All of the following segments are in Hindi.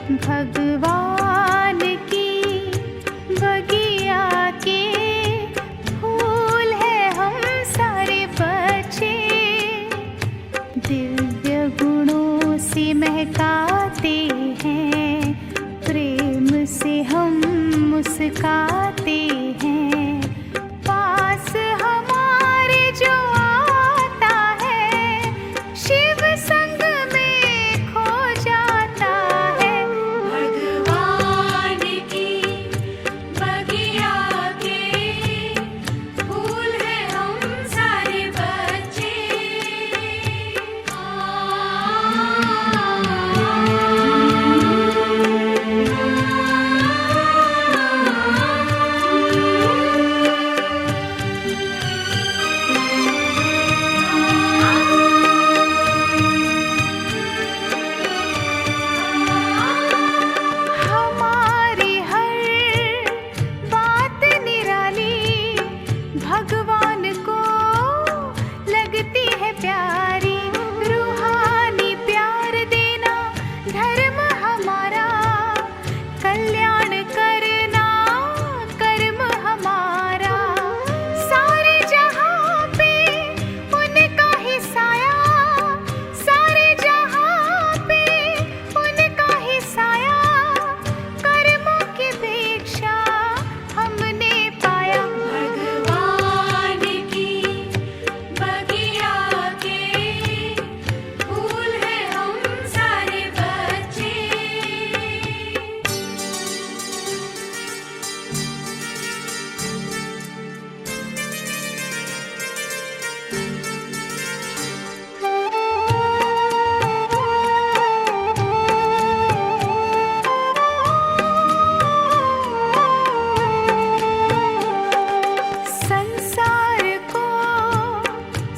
भगवान की बगिया के फूल है हम सारे बच्चे, दिव्य गुणों से महकाते हैं, प्रेम से हम मुस्काते हैं। पास हमारे जो आता है, शिव संग में खो जाता है। भगवान की बगिया के फूल हैं हम सारे बच्चे। हमारी हर बात निराली भगवान को लगती है प्यारी। रूहानी प्यार देना धर्म हमारा, कल्याण करना कर्म हमारा। सारे जहां पे उनका ही साया, सारे जहां पे उनका ही साया। कर्मों की भिक्षा हमने पाया। भगवान की बगिया के फूल हैं हम सारे बच्चे। संसार को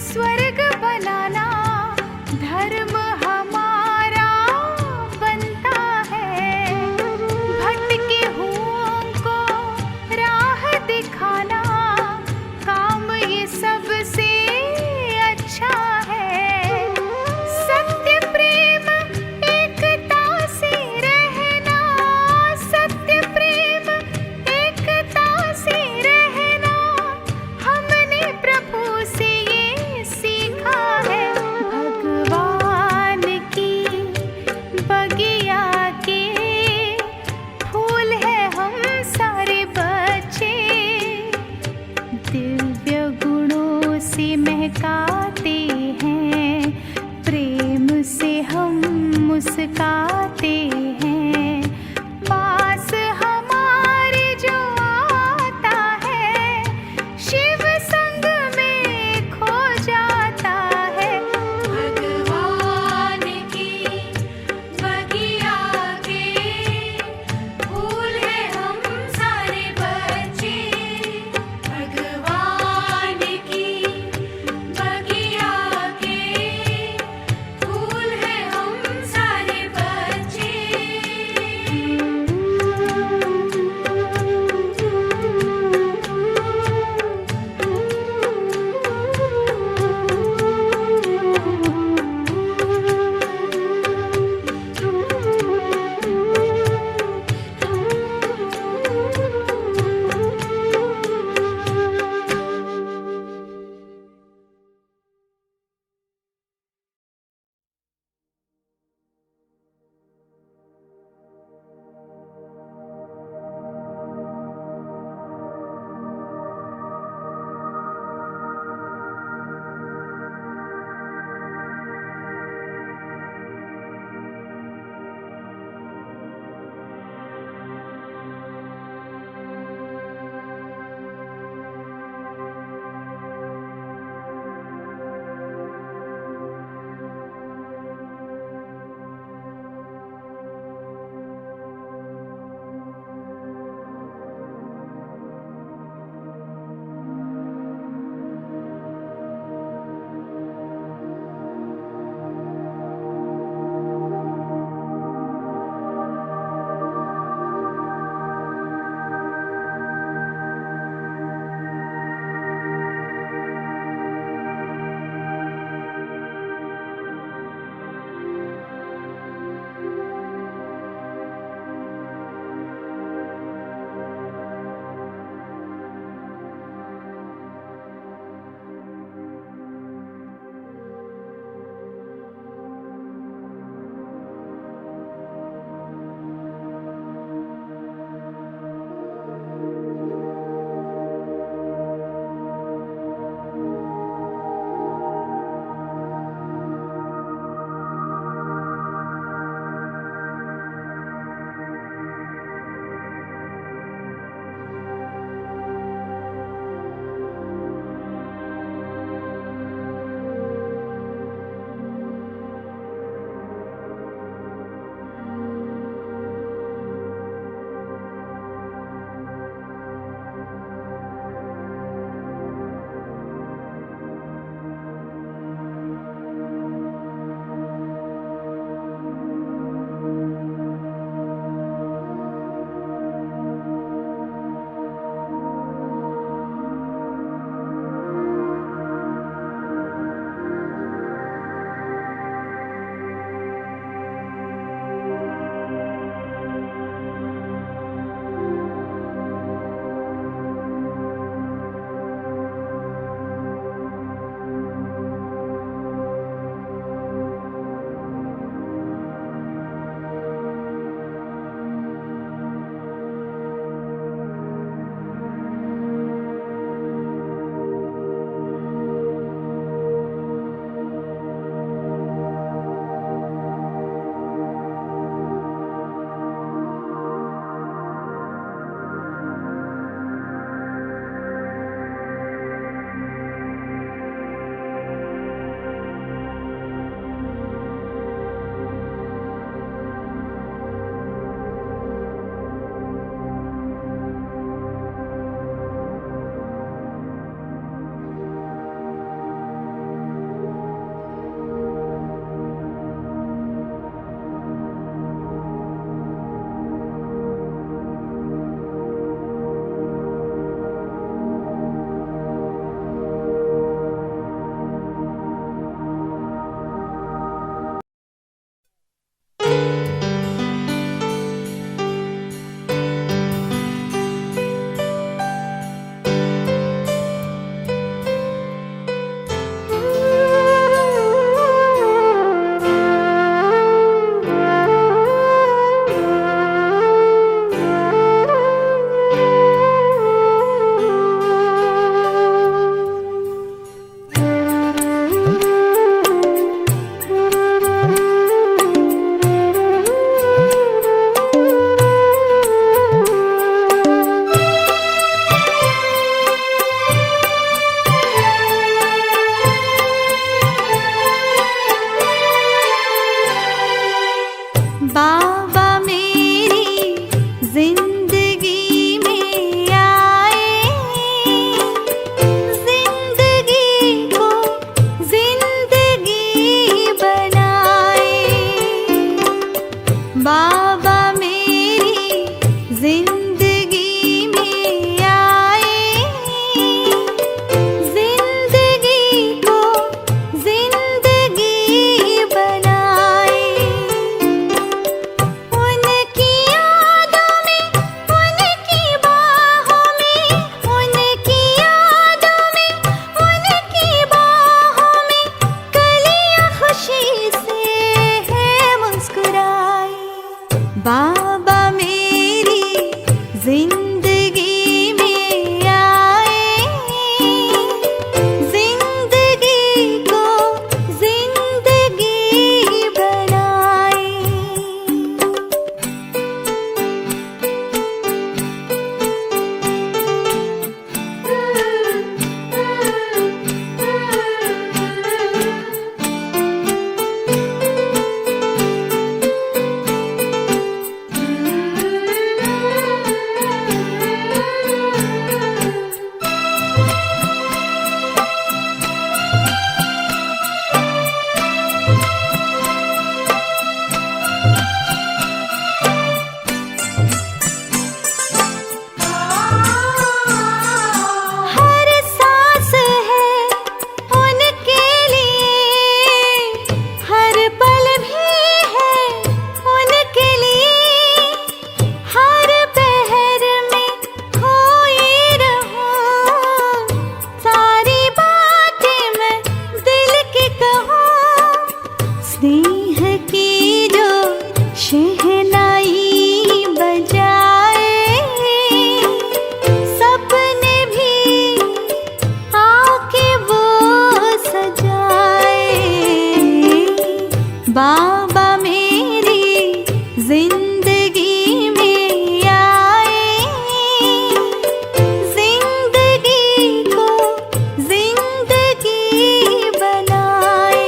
स्वर्ग बनाना धर्म हमारा बनता है। भटके हुओं को राह दिखाना काम ये सबसे अच्छा है। सत्य प्रेम एकता से रहना, सत्य प्रेम एकता से रहना हमने प्रभु से ये सीखा है। भगवान की बगिया के फूल है हम सारे बच्चे, दिव्य गुणों से महकाते हैं, प्रेम से हम मुस्काते हैं। पास हमारे जो आता है, शिव संग में खो जाता है। भगवान की बगिया के फूल हैं हम सारे बच्चे। भगवान की बगिया के फूल हैं हम सारे बच्चे। बाबा मेरी जिंदगी में आए, जिंदगी को जिंदगी बनाए। बाबा मेरी जिंदगी में आए, जिंदगी को जिंदगी बनाए। उनकी यादों में, उनकी बाहों में, उनकी यादों में, उनकी बाहों में कलियां खुशी से है मुस्कुराई। बाबा मेरी जिंदगी में आए, जिंदगी को जिंदगी बनाए। हर सांस है उनके लिए, हर पल भी है उनके लिए। हर पहर में खोई रहूं, सारी बातें मैं दिल की कहूं। स्नेह की जो शहनाई बजाए, सपने भी आके वो सजाए। बाबा मेरी जिंदगी में आए, जिंदगी को जिंदगी बनाए।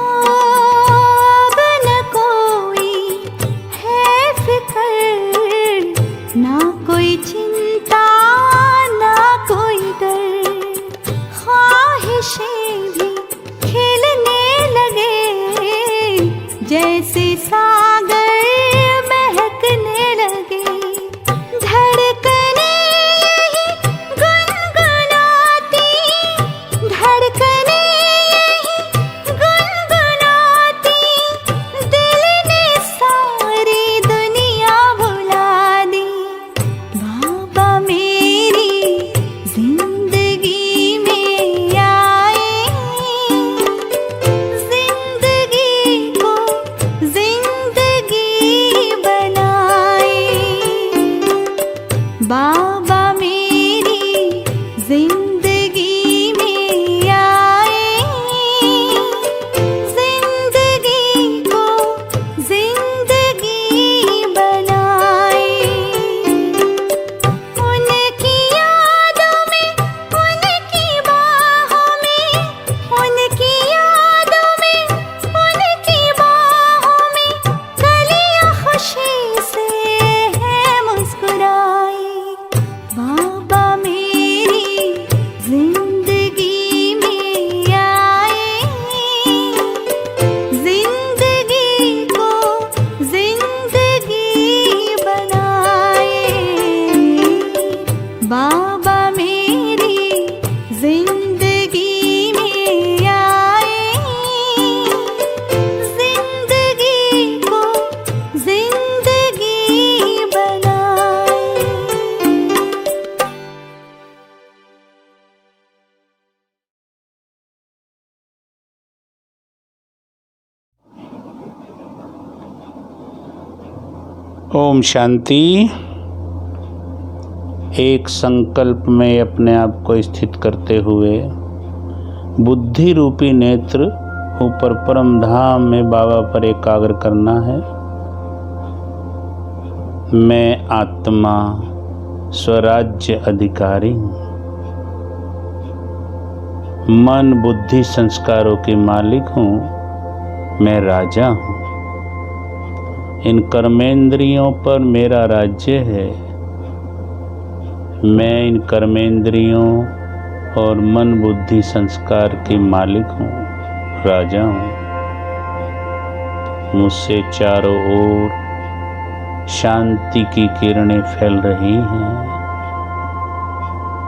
अब न कोई है फिक्र, ना कोई चिंता, ना कोई डर। ख्वाहिशें भी खिलने लगे, जैसे सागर महकने लगे। धड़कने यही गुनगुनाती, धड़कने यही गुनगुनाती, दिल ने सारी दुनिया भुला दी। बाबा मेरी जिंदगी में आए, जिंदगी को जिंदगी बनाए। बाबा मेरी जिंदगी में आए, जिंदगी को जिंदगी बनाए। उनकी यादों में, उनकी बाहों में, उनकी यादों में, उनकी बाहों में कलियां खुशी से है मुस्कुराई। बाबा मेरी ओम शांति। एक संकल्प में अपने आप को स्थित करते हुए बुद्धि रूपी नेत्र ऊपर परम धाम में बाबा पर एकाग्र करना है। मैं आत्मा स्वराज्य अधिकारी हूँ। मन बुद्धि संस्कारों के मालिक हूँ। मैं राजा हूँ। इन कर्मेंद्रियों पर मेरा राज्य है। मैं इन कर्मेंद्रियों और मन बुद्धि संस्कार के मालिक हूँ, राजा हूँ। मुझसे चारों ओर शांति की किरणें फैल रही हैं।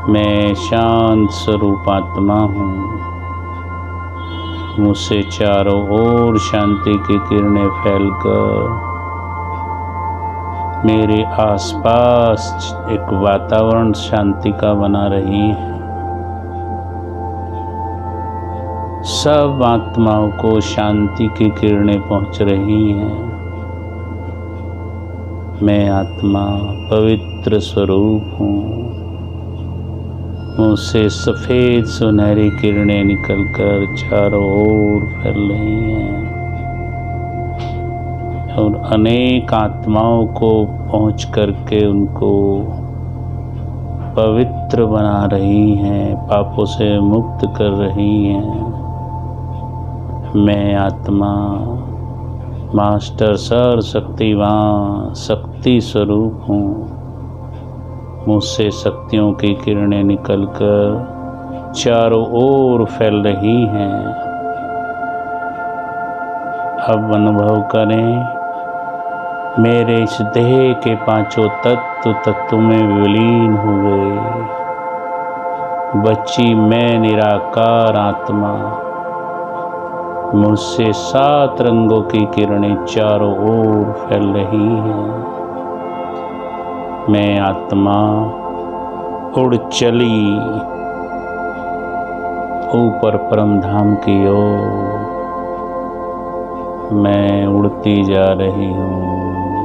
मैं शांत स्वरूप आत्मा हूँ। मुझसे चारों ओर शांति की किरणें फैलकर मेरे आसपास एक वातावरण शांति का बना रही है। सब आत्माओं को शांति की किरणें पहुंच रही हैं। मैं आत्मा पवित्र स्वरूप हूँ। मुझसे सफ़ेद सुनहरी किरणें निकलकर चारों ओर फैल रही हैं और अनेक आत्माओं को पहुँच करके उनको पवित्र बना रही हैं, पापों से मुक्त कर रही हैं। मैं आत्मा मास्टर सर्वशक्तिवान शक्ति स्वरूप हूँ। मुझसे शक्तियों की किरणें निकलकर चारों ओर फैल रही हैं। अब अनुभव करें, मेरे इस देह के पांचों तत्व में विलीन हो गए। बच्ची मैं निराकार आत्मा। मुझसे 7 रंगों की किरणें चारों ओर फैल रही हैं। मैं आत्मा उड़ चली ऊपर परम धाम की ओर। मैं उड़ती जा रही हूँ,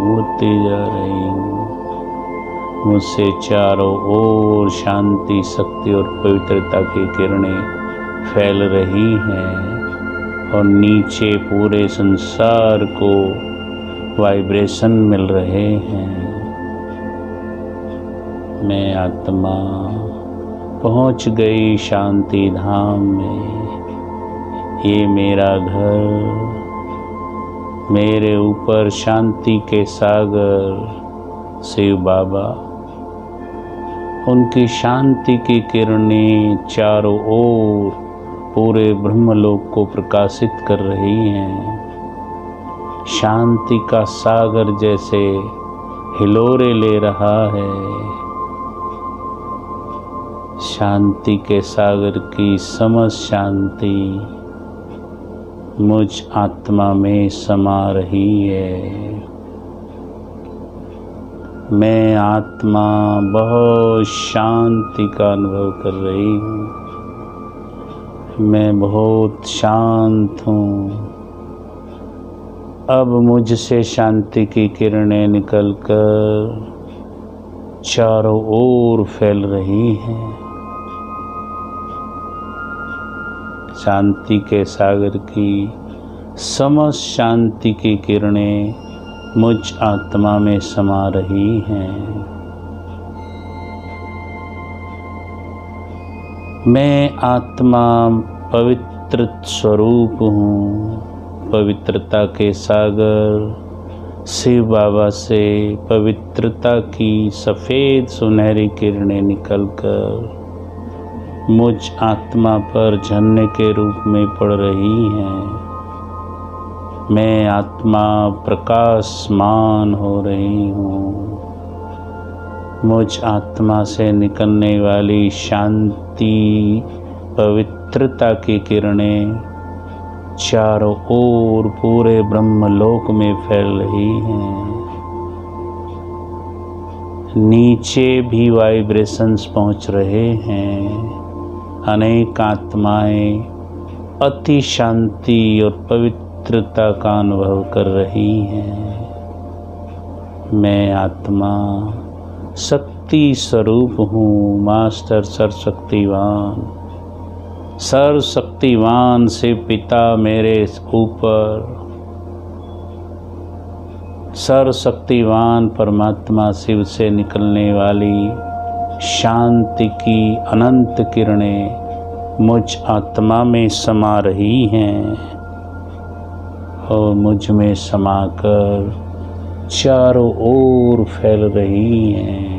उड़ती जा रही हूँ। मुझसे चारों ओर शांति, शक्ति और पवित्रता की किरणें फैल रही हैं और नीचे पूरे संसार को वाइब्रेशन मिल रहे हैं। मैं आत्मा पहुँच गई शांति धाम में। ये मेरा घर। मेरे ऊपर शांति के सागर शिव बाबा, उनकी शांति की किरणें चारों ओर पूरे ब्रह्मलोक को प्रकाशित कर रही हैं। शांति का सागर जैसे हिलोरे ले रहा है। शांति के सागर की समस्त शांति मुझ आत्मा में समा रही है। मैं आत्मा बहुत शांति का अनुभव कर रही हूँ। मैं बहुत शांत हूँ। अब मुझसे शांति की किरणें निकलकर चारों ओर फैल रही हैं। शांति के सागर की समस्त शांति की किरणें मुझ आत्मा में समा रही हैं। मैं आत्मा पवित्र स्वरूप हूँ। पवित्रता के सागर शिव बाबा से पवित्रता की सफ़ेद सुनहरी किरणें निकलकर मुझ आत्मा पर झरने के रूप में पड़ रही हैं। मैं आत्मा प्रकाशमान हो रही हूँ। मुझ आत्मा से निकलने वाली शांति पवित्रता की किरणें चारों ओर पूरे ब्रह्मलोक में फैल रही हैं। नीचे भी वाइब्रेशंस पहुँच रहे हैं। अनेक आत्माएं अति शांति और पवित्रता का अनुभव कर रही हैं। मैं आत्मा शक्ति स्वरूप हूँ। मास्टर सर्वशक्तिवान, सर्वशक्तिवान से पिता मेरे ऊपर, सर्वशक्तिवान परमात्मा शिव से निकलने वाली शांति की अनंत किरणें मुझ आत्मा में समा रही हैं और मुझ में समाकर चारों ओर फैल रही हैं।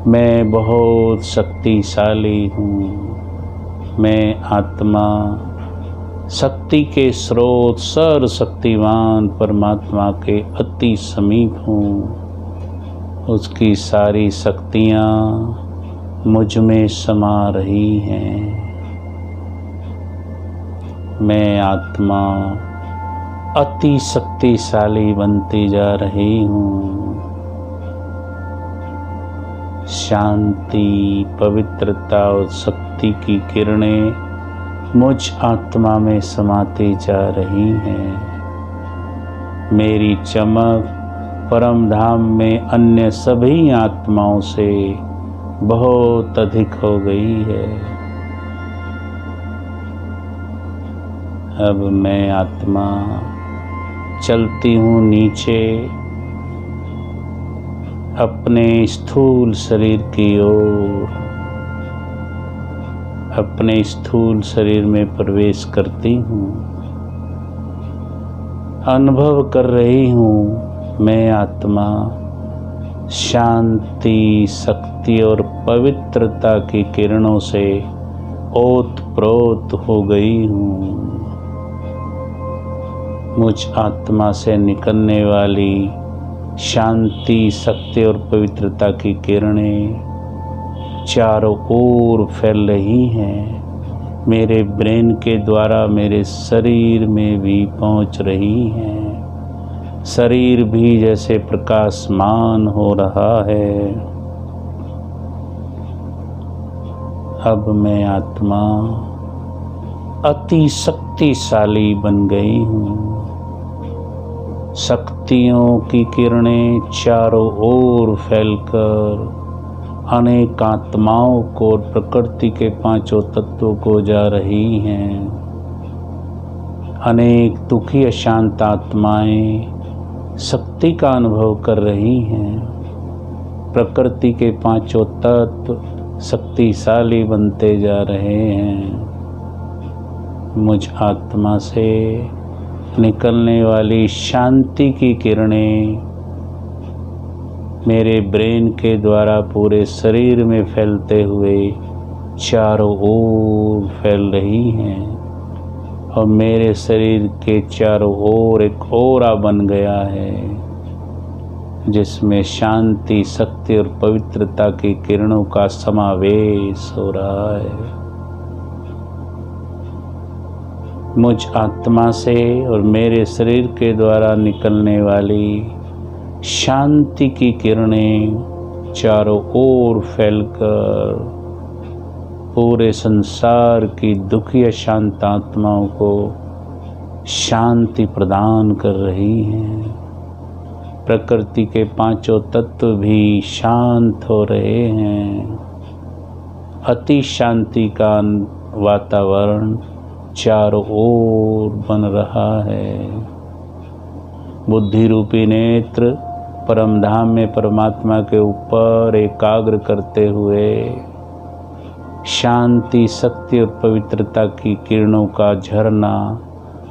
मैं बहुत शक्तिशाली हूँ। मैं आत्मा शक्ति के स्रोत सर्वशक्तिवान परमात्मा के अति समीप हूँ। उसकी सारी शक्तियाँ मुझ में समा रही हैं। मैं आत्मा अति शक्तिशाली बनती जा रही हूँ। शांति, पवित्रता और शक्ति की किरणें मुझ आत्मा में समाती जा रही हैं। मेरी चमक परम धाम में अन्य सभी आत्माओं से बहुत अधिक हो गई है। अब मैं आत्मा चलती हूँ नीचे अपने स्थूल शरीर की ओर। अपने स्थूल शरीर में प्रवेश करती हूँ। अनुभव कर रही हूँ मैं आत्मा शांति, शक्ति और पवित्रता की किरणों से ओतप्रोत हो गई हूँ। मुझ आत्मा से निकलने वाली शांति, शक्ति और पवित्रता की किरणें चारों ओर फैल रही हैं। मेरे ब्रेन के द्वारा मेरे शरीर में भी पहुंच रही हैं। शरीर भी जैसे प्रकाशमान हो रहा है। अब मैं आत्मा अति शक्तिशाली बन गई हूँ। शक्तियों की किरणें चारों ओर फैलकर अनेक आत्माओं को और प्रकृति के पांचों तत्वों को जा रही हैं। अनेक दुखी अशांत आत्माएं शक्ति का अनुभव कर रही हैं। प्रकृति के पांचों तत्व शक्तिशाली बनते जा रहे हैं। मुझ आत्मा से निकलने वाली शांति की किरणें मेरे ब्रेन के द्वारा पूरे शरीर में फैलते हुए चारों ओर फैल रही हैं और मेरे शरीर के चारों ओर एक ओरा बन गया है जिसमें शांति, शक्ति और पवित्रता की किरणों का समावेश हो रहा है। मुझ आत्मा से और मेरे शरीर के द्वारा निकलने वाली शांति की किरणें चारों ओर फैलकर पूरे संसार की दुखी अशांत आत्माओं को शांति प्रदान कर रही हैं। प्रकृति के पांचों तत्व भी शांत हो रहे हैं। अति शांति का वातावरण चारों ओर बन रहा है। बुद्धि रूपी नेत्र परम धाम में परमात्मा के ऊपर एकाग्र करते हुए शांति, शक्ति और पवित्रता की किरणों का झरना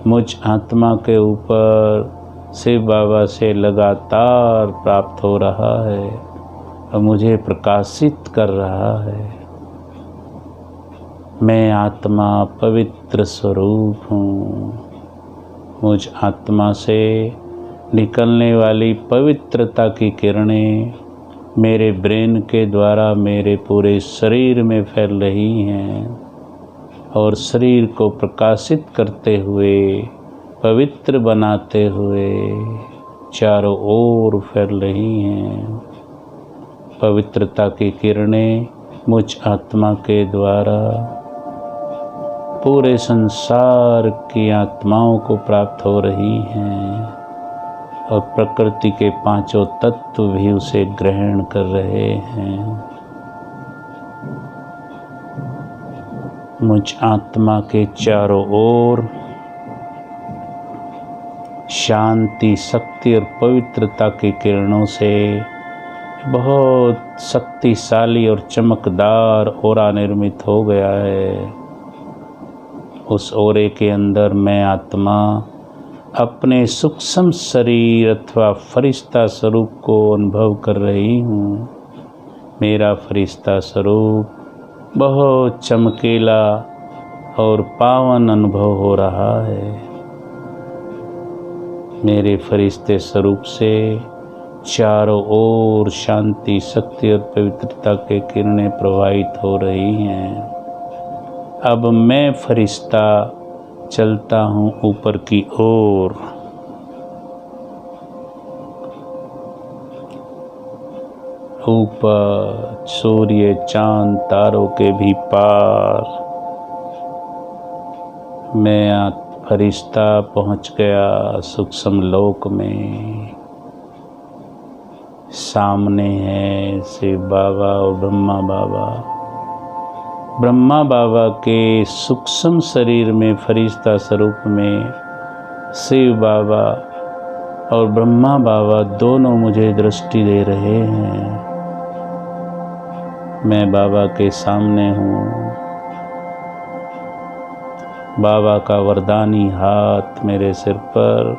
मुझ आत्मा के ऊपर शिव बाबा से लगातार प्राप्त हो रहा है और मुझे प्रकाशित कर रहा है। मैं आत्मा पवित्र स्वरूप हूँ। मुझ आत्मा से निकलने वाली पवित्रता की किरणें मेरे ब्रेन के द्वारा मेरे पूरे शरीर में फैल रही हैं और शरीर को प्रकाशित करते हुए, पवित्र बनाते हुए चारों ओर फैल रही हैं। पवित्रता की किरणें मुझ आत्मा के द्वारा पूरे संसार की आत्माओं को प्राप्त हो रही हैं और प्रकृति के पांचों तत्व भी उसे ग्रहण कर रहे हैं। मुझ आत्मा के चारों ओर शांति, शक्ति और पवित्रता की किरणों से बहुत शक्तिशाली और चमकदार ओरा निर्मित हो गया है। उस ओरे के अंदर मैं आत्मा अपने सूक्ष्म शरीर अथवा फरिश्ता स्वरूप को अनुभव कर रही हूँ। मेरा फरिश्ता स्वरूप बहुत चमकीला और पावन अनुभव हो रहा है। मेरे फरिश्ते स्वरूप से चारों ओर शांति, शक्ति और पवित्रता के किरणें प्रवाहित हो रही हैं। अब मैं फरिश्ता चलता हूँ ऊपर की ओर। ऊपर सूर्य, चांद, तारों के भी पार मैं फरिश्ता पहुँच गया सूक्ष्म लोक में। सामने है शिव बाबा और ब्रह्मा बाबा। ब्रह्मा बाबा के सूक्ष्म शरीर में फरिश्ता स्वरूप में शिव बाबा और ब्रह्मा बाबा दोनों मुझे दृष्टि दे रहे हैं। मैं बाबा के सामने हूँ। बाबा का वरदानी हाथ मेरे सिर पर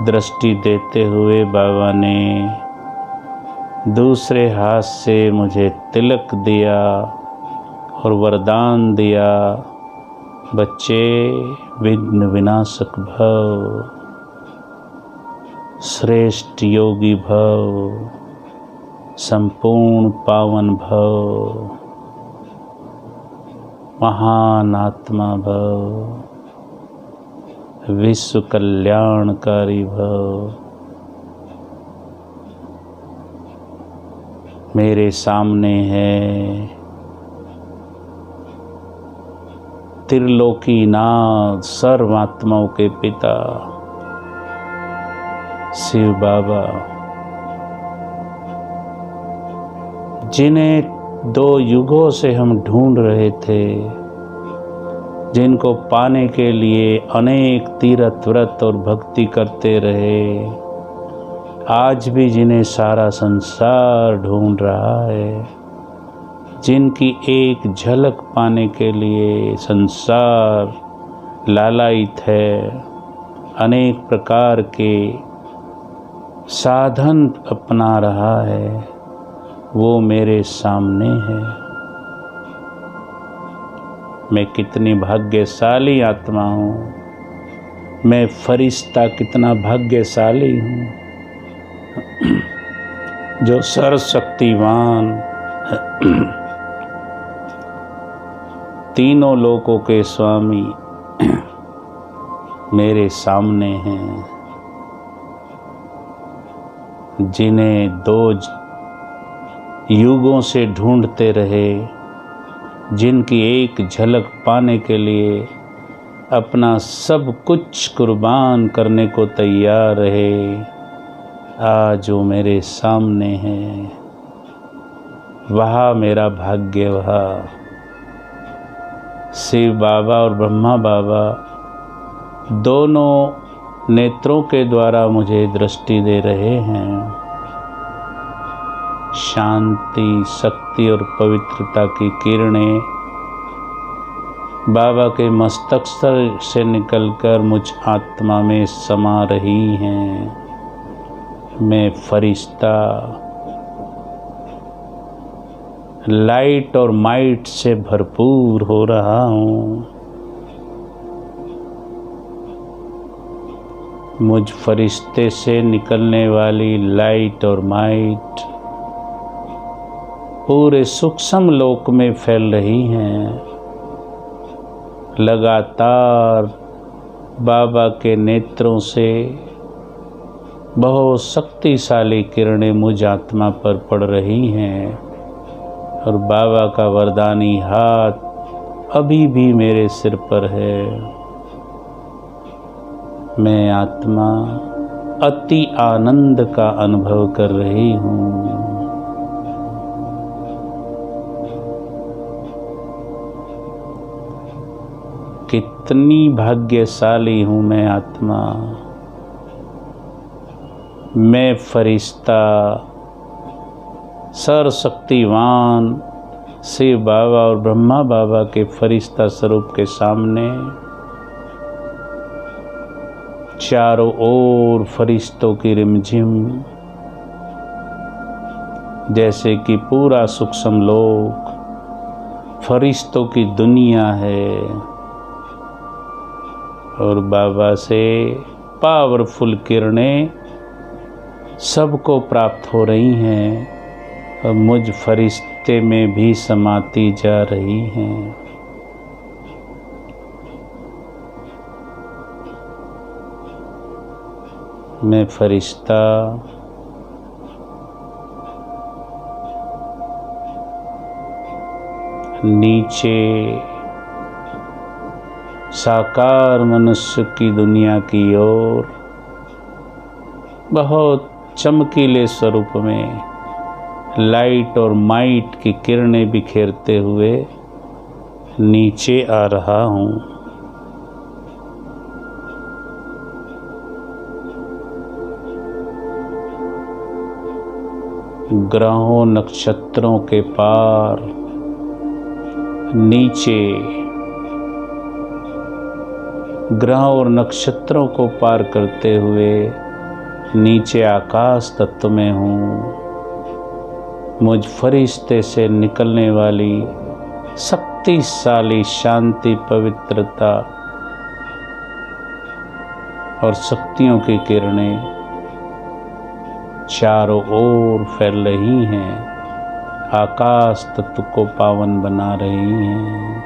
दृष्टि देते हुए बाबा ने दूसरे हाथ से मुझे तिलक दिया और वरदान दिया, बच्चे विघ्न विनाशक भव, श्रेष्ठ योगी भव, संपूर्ण पावन भव, महान आत्मा भव, विश्व कल्याणकारी भव। मेरे सामने है त्रिलोकीनाथ, सर्वात्माओं के पिता शिव बाबा, जिन्हें 2 युगों से हम ढूंढ रहे थे, जिनको पाने के लिए अनेक तीर्थ व्रत और भक्ति करते रहे, आज भी जिन्हें सारा संसार ढूंढ रहा है, जिनकी एक झलक पाने के लिए संसार लालायित है, अनेक प्रकार के साधन अपना रहा है, वो मेरे सामने है। मैं कितनी भाग्यशाली आत्मा हूँ, मैं फरिश्ता कितना भाग्यशाली हूँ, जो सर्वशक्तिवान तीनों लोकों के स्वामी मेरे सामने हैं, जिन्हें 2 युगों से ढूंढते रहे, जिनकी एक झलक पाने के लिए अपना सब कुछ कुर्बान करने को तैयार रहे, आज वो मेरे सामने हैं। वहा मेरा भाग्य, वहा शिव बाबा और ब्रह्मा बाबा दोनों नेत्रों के द्वारा मुझे दृष्टि दे रहे हैं। शांति, शक्ति और पवित्रता की किरणें बाबा के मस्तक से निकलकर मुझ आत्मा में समा रही हैं। मैं फरिश्ता लाइट और माइट से भरपूर हो रहा हूँ। मुझ फरिश्ते से निकलने वाली लाइट और माइट पूरे सूक्ष्म लोक में फैल रही हैं। लगातार बाबा के नेत्रों से बहुत शक्तिशाली किरणें मुझ आत्मा पर पड़ रही हैं और बाबा का वरदानी हाथ अभी भी मेरे सिर पर है। मैं आत्मा अति आनंद का अनुभव कर रही हूँ। कितनी भाग्यशाली हूँ मैं आत्मा, मैं फरिश्ता सर्वशक्तिवान शिव बाबा और ब्रह्मा बाबा के फरिश्ता स्वरूप के सामने चारों ओर फरिश्तों की रिमझिम, जैसे कि पूरा सूक्ष्म लोक फरिश्तों की दुनिया है और बाबा से पावरफुल किरणें सबको प्राप्त हो रही हैं और मुझ फरिश्ते में भी समाती जा रही हैं। मैं फरिश्ता नीचे साकार मनुष्य की दुनिया की ओर बहुत चमकीले स्वरूप में लाइट और माइट की किरणें बिखेरते हुए नीचे आ रहा हूँ। ग्रहों नक्षत्रों के पार नीचे, ग्रहों और नक्षत्रों को पार करते हुए नीचे आकाश तत्व में हूँ। मुझ फरिश्ते से निकलने वाली शक्तिशाली शांति, पवित्रता और शक्तियों की किरणें चारों ओर फैल रही हैं, आकाश तत्व को पावन बना रही हैं।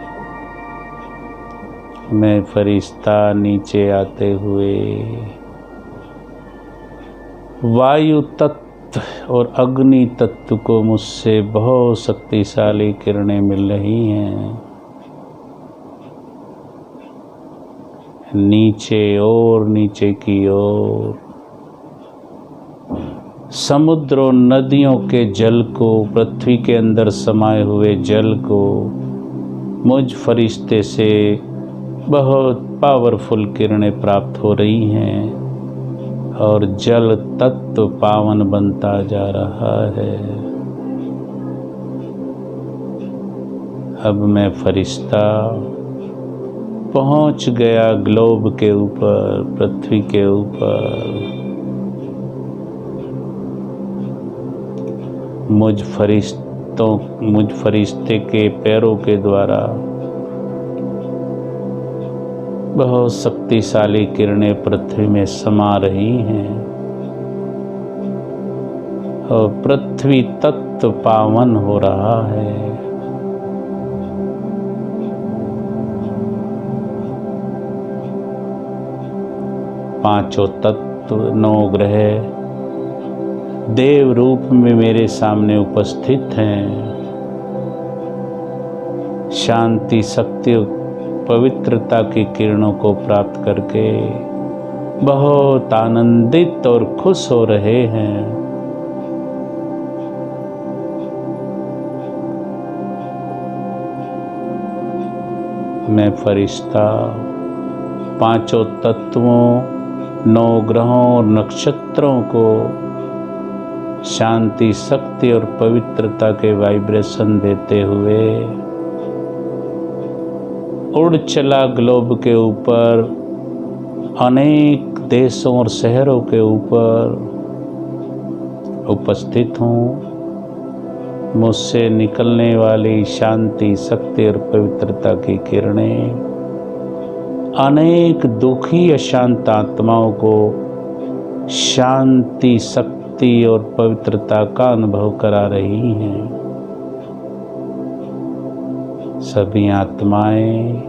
मैं फरिश्ता नीचे आते हुए वायु तत्व और अग्नि तत्व को मुझसे बहुत शक्तिशाली किरणें मिल रही हैं। नीचे और नीचे की ओर समुद्र और नदियों के जल को, पृथ्वी के अंदर समाये हुए जल को मुझ फरिश्ते से बहुत पावरफुल किरणें प्राप्त हो रही हैं और जल तत्व पावन बनता जा रहा है। अब मैं फरिश्ता पहुंच गया ग्लोब के ऊपर, पृथ्वी के ऊपर। मुझ फरिश्ते के पैरों के द्वारा बहुत शक्तिशाली किरणें पृथ्वी में समा रही हैं और पृथ्वी तत्व पावन हो रहा है। पांचों तत्व, 9 ग्रह देव रूप में मेरे सामने उपस्थित हैं। शांति, शक्ति, पवित्रता की किरणों को प्राप्त करके बहुत आनंदित और खुश हो रहे हैं। मैं फरिश्ता पांचों तत्वों, 9 ग्रहों और नक्षत्रों को शांति, शक्ति और पवित्रता के वाइब्रेशन देते हुए उड़ चला ग्लोब के ऊपर, अनेक देशों और शहरों के ऊपर उपस्थित हूँ। मुझसे निकलने वाली शांति, शक्ति और पवित्रता की किरणें अनेक दुखी अशांत आत्माओं को शांति, शक्ति और पवित्रता का अनुभव करा रही हैं। सभी आत्माएं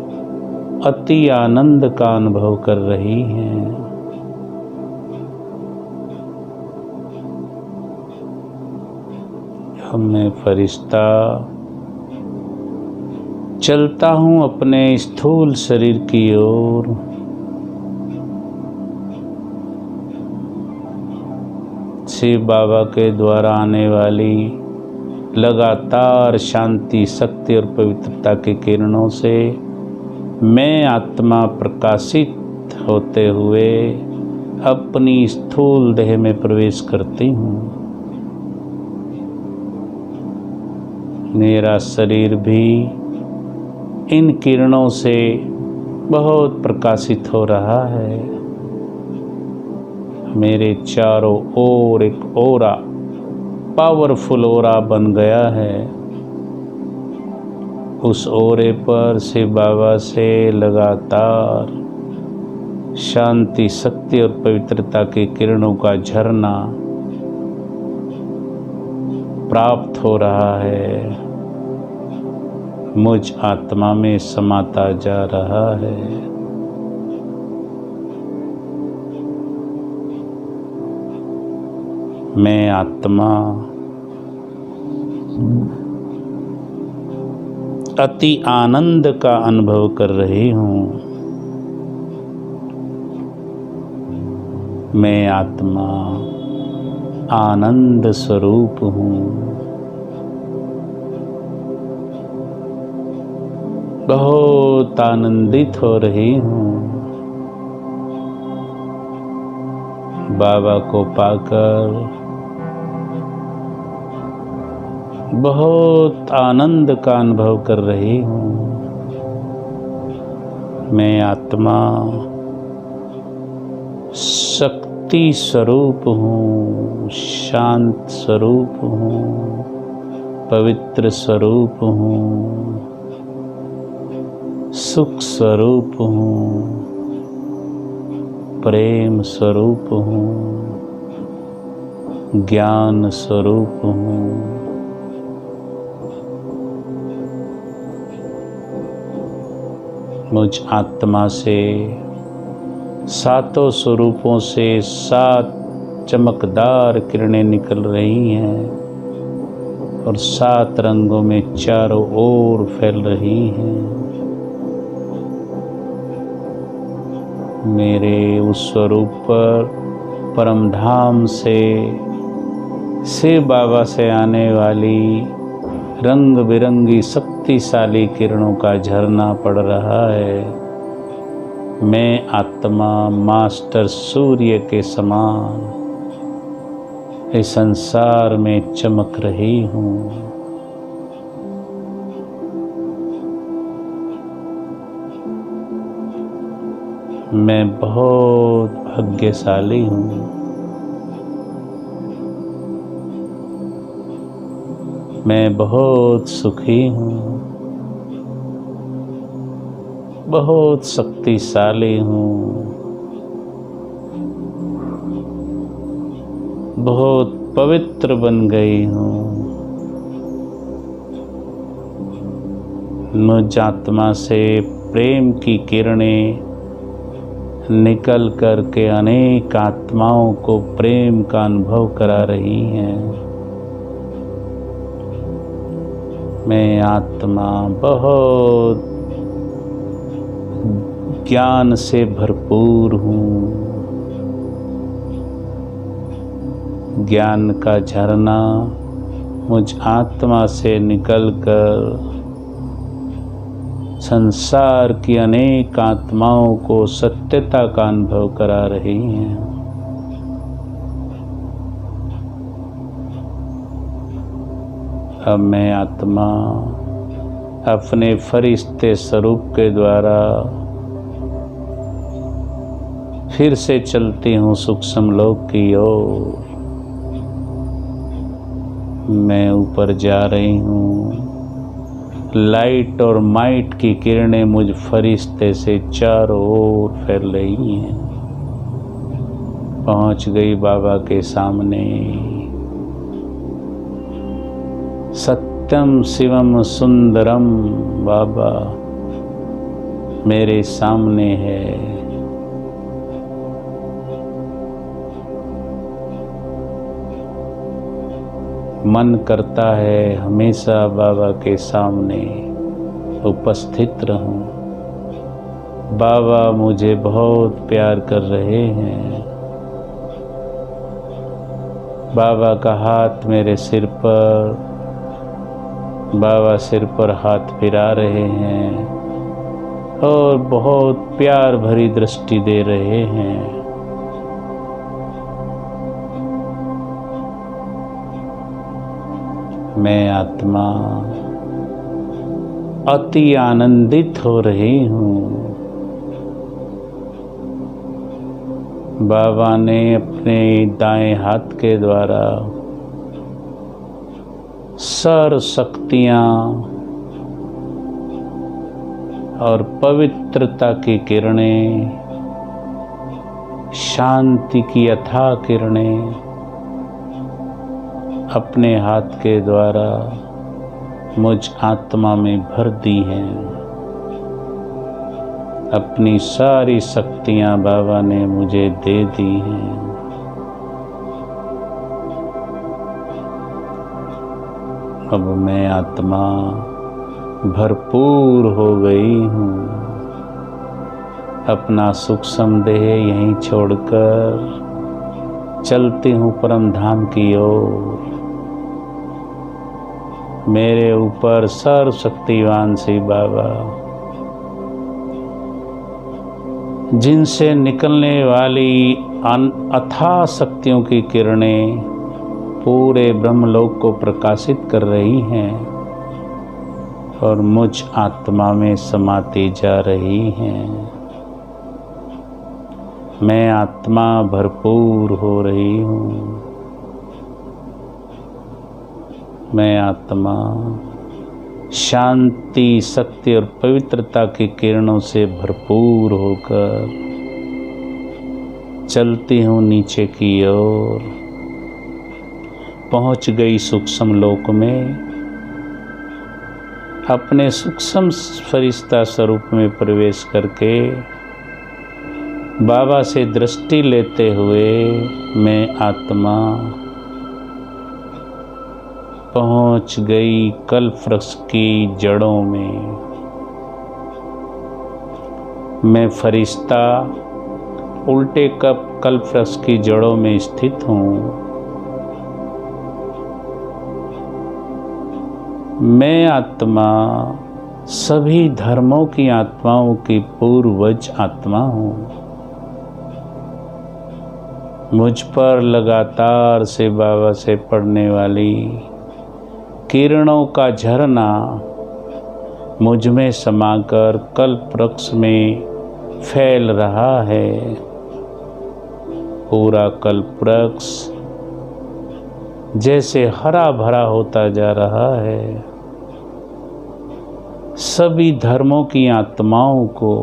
अति आनंद का अनुभव कर रही हैं। मैं फरिश्ता चलता हूँ अपने स्थूल शरीर की ओर। शिव बाबा के द्वारा आने वाली लगातार शांति, शक्ति और पवित्रता की किरणों से मैं आत्मा प्रकाशित होते हुए अपनी स्थूल देह में प्रवेश करती हूँ। मेरा शरीर भी इन किरणों से बहुत प्रकाशित हो रहा है। मेरे चारों ओर एक ओरा, पावरफुल ओरा बन गया है। उस ओरे पर शिव बाबा से लगातार शांति, शक्ति और पवित्रता की किरणों का झरना प्राप्त हो रहा है, मुझ आत्मा में समाता जा रहा है। मैं आत्मा अति आनंद का अनुभव कर रही हूँ। मैं आत्मा आनंद स्वरूप हूँ। बहुत आनंदित हो रही हूँ। बाबा को पाकर बहुत आनंद का अनुभव कर रही हूँ। मैं आत्मा शक्ति स्वरूप हूँ, शांत स्वरूप हूँ, पवित्र स्वरूप हूँ, सुख स्वरूप हूँ, प्रेम स्वरूप हूँ, ज्ञान स्वरूप हूँ। मुझ आत्मा से सातों स्वरूपों से 7 चमकदार किरणें निकल रही हैं और 7 रंगों में चारों ओर फैल रही हैं। मेरे उस स्वरूप पर परम धाम से शिव बाबा से आने वाली रंग बिरंगी शक्तिशाली किरणों का झरना पड़ रहा है। मैं आत्मा मास्टर सूर्य के समान इस संसार में चमक रही हूँ। मैं बहुत भाग्यशाली हूँ। मैं बहुत सुखी हूँ, बहुत शक्तिशाली हूँ, बहुत पवित्र बन गई हूँ। मुझ आत्मा से प्रेम की किरणें निकल कर के अनेक आत्माओं को प्रेम का अनुभव करा रही हैं। मैं आत्मा बहुत ज्ञान से भरपूर हूँ। ज्ञान का झरना मुझ आत्मा से निकलकर संसार की अनेक आत्माओं को सत्यता का अनुभव करा रही हैं। अब मैं आत्मा अपने फरिश्ते स्वरूप के द्वारा फिर से चलती हूँ सूक्ष्म लोक की ओर। मैं ऊपर जा रही हूँ। लाइट और माइट की किरणें मुझ फरिश्ते से चारों ओर फैल रही हैं। पहुँच गई बाबा के सामने। सत्यम शिवम सुंदरम बाबा मेरे सामने है। मन करता है हमेशा बाबा के सामने उपस्थित रहूं। बाबा मुझे बहुत प्यार कर रहे हैं। बाबा का हाथ मेरे सिर पर, बाबा सिर पर हाथ फिरा रहे हैं और बहुत प्यार भरी दृष्टि दे रहे हैं। मैं आत्मा अति आनंदित हो रही हूँ। बाबा ने अपने दाएं हाथ के द्वारा सर्व शक्तियाँ और पवित्रता की किरणें, शांति की अथाह किरणें अपने हाथ के द्वारा मुझ आत्मा में भर दी हैं। अपनी सारी शक्तियाँ बाबा ने मुझे दे दी हैं। अब मैं आत्मा भरपूर हो गई हूँ। अपना सूक्ष्म देह यहीं छोड़कर चलती हूँ परम धाम की ओर। मेरे ऊपर सर्वशक्तिवान श्री बाबा, जिनसे निकलने वाली अथाह शक्तियों की किरणें पूरे ब्रह्मलोक को प्रकाशित कर रही हैं और मुझ आत्मा में समाती जा रही हैं। मैं आत्मा भरपूर हो रही हूँ। मैं आत्मा शांति, शक्ति और पवित्रता की किरणों से भरपूर होकर चलती हूँ नीचे की ओर। पहुँच गई सूक्ष्म लोक में। अपने सूक्ष्म फरिश्ता स्वरूप में प्रवेश करके बाबा से दृष्टि लेते हुए मैं आत्मा पहुंच गई कल्प वृक्ष की जड़ों में। मैं फरिश्ता उल्टे कल्प वृक्ष की जड़ों में स्थित हूँ। मैं आत्मा सभी धर्मों की आत्माओं की पूर्वज आत्मा हूँ। मुझ पर लगातार से बाबा से पड़ने वाली किरणों का झरना मुझ में समाकर कल्प वृक्ष में फैल रहा है। पूरा कल्प वृक्ष जैसे हरा भरा होता जा रहा है। सभी धर्मों की आत्माओं को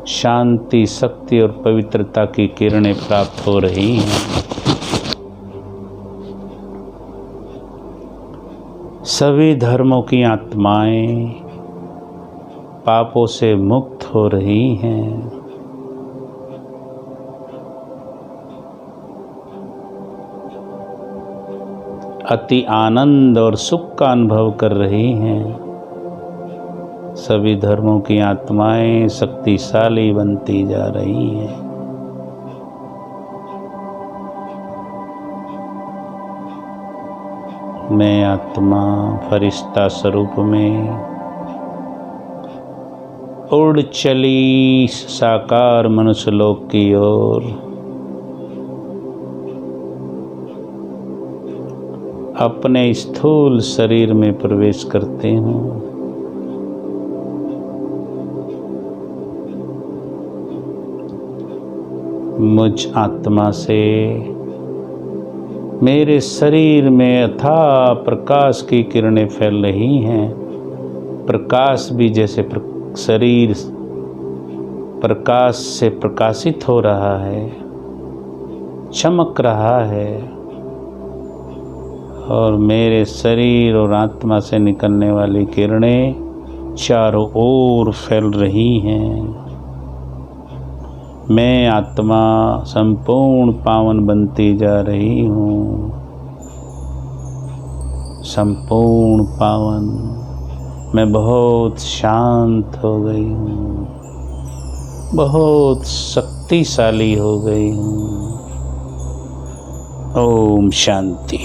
शांति, शक्ति और पवित्रता की किरणें प्राप्त हो रही हैं। सभी धर्मों की आत्माएं पापों से मुक्त हो रही हैं। अति आनंद और सुख का अनुभव कर रही हैं। सभी धर्मों की आत्माएं शक्तिशाली बनती जा रही हैं। मैं आत्मा फरिश्ता स्वरूप में उड़ चली साकार मनुष्य लोक की ओर। अपने स्थूल शरीर में प्रवेश करते हूँ। मुझ आत्मा से मेरे शरीर में अथाह प्रकाश की किरणें फैल रही हैं। प्रकाश भी जैसे शरीर प्रकाश से प्रकाशित हो रहा है, चमक रहा है और मेरे शरीर और आत्मा से निकलने वाली किरणें चारों ओर फैल रही हैं। मैं आत्मा संपूर्ण पावन बनती जा रही हूँ। संपूर्ण पावन। मैं बहुत शांत हो गई हूँ, बहुत शक्तिशाली हो गई हूँ। ओम शांति।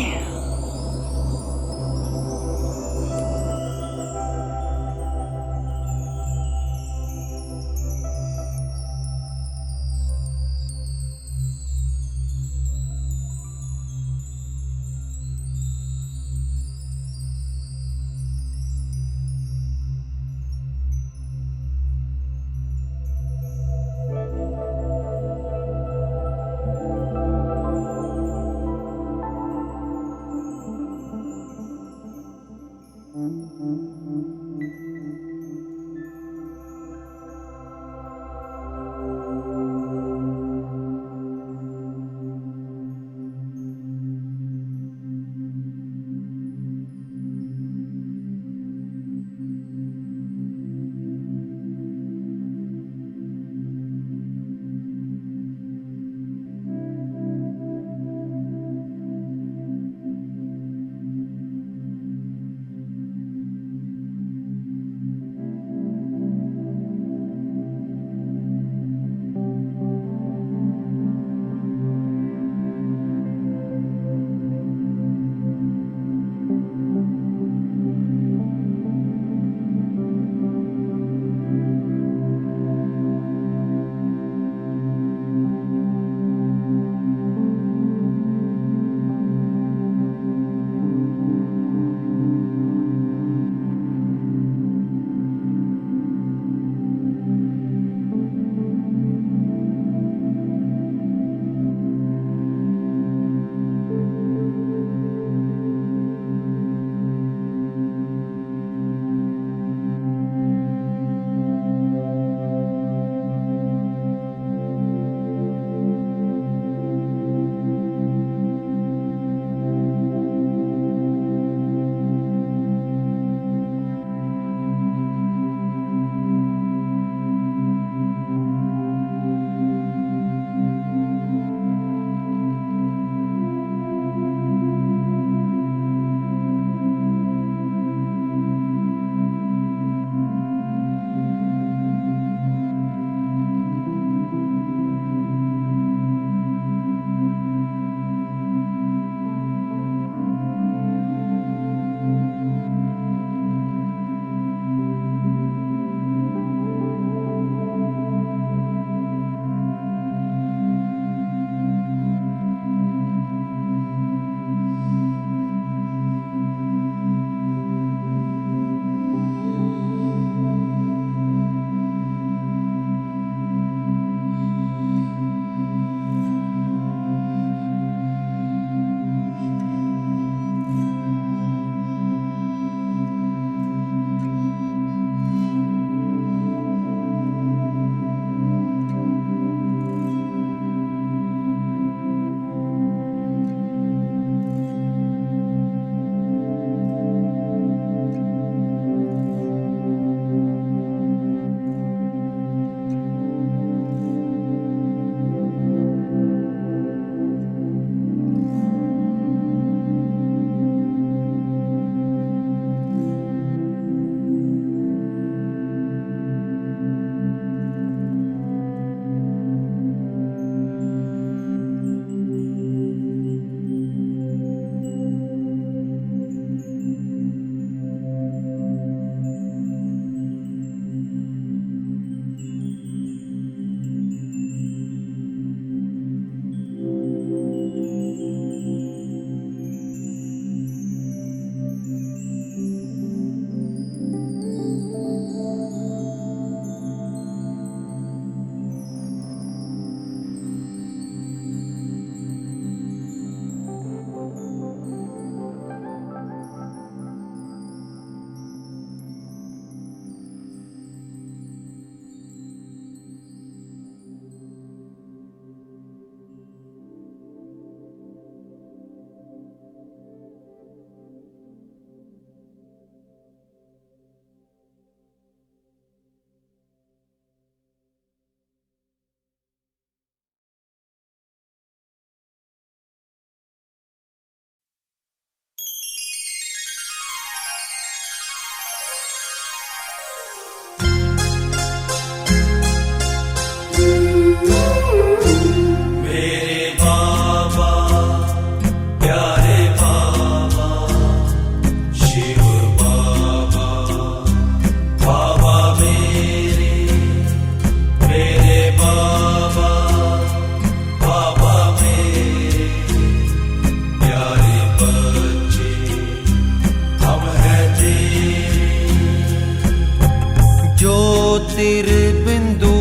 ज्योतिर्बिंदु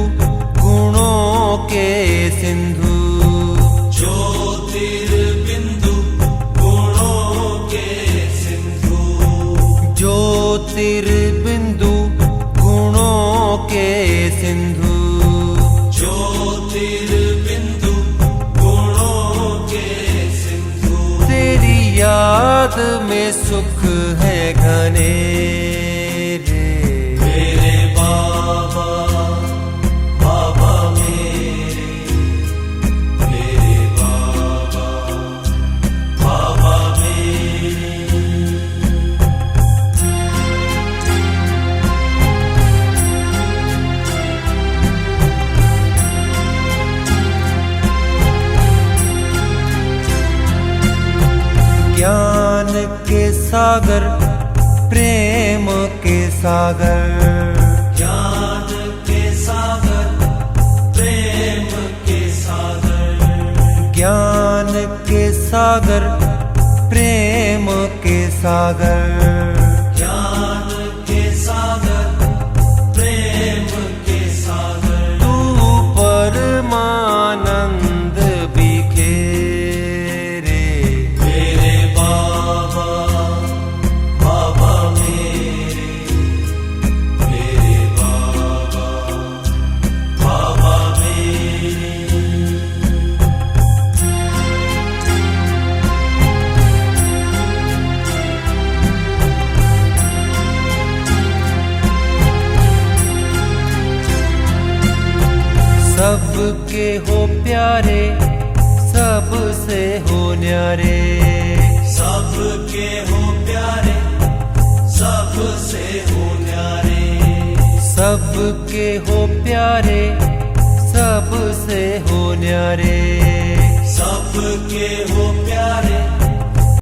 गुणों के सिंधु ज्योतिर्बिंदु गुणों के सिंधु ज्योतिर्बिंदु गुणों के सिंधु ज्योतिर्बिंदु गुणों के सिंधु तेरी याद में सुख है घने रे मेरे बाबा बाबा मेरे बाबा बाबा मेरे ज्ञान के सागर प्रेम के सागर ज्ञान के सागर प्रेम के सागर ज्ञान के सागर प्रेम के सागर ज्ञान के सागर प्रेम के सागर तू परमानंद बिखेरे मेरे बाबा बाबा मेरे बाबा बाबा मेरे सबके हो प्यारे सबसे हो न्यारे सबके हो प्यारे सबसे हो न्यारे सबके हो प्यारे सबसे हो न्यारे सबके हो प्यारे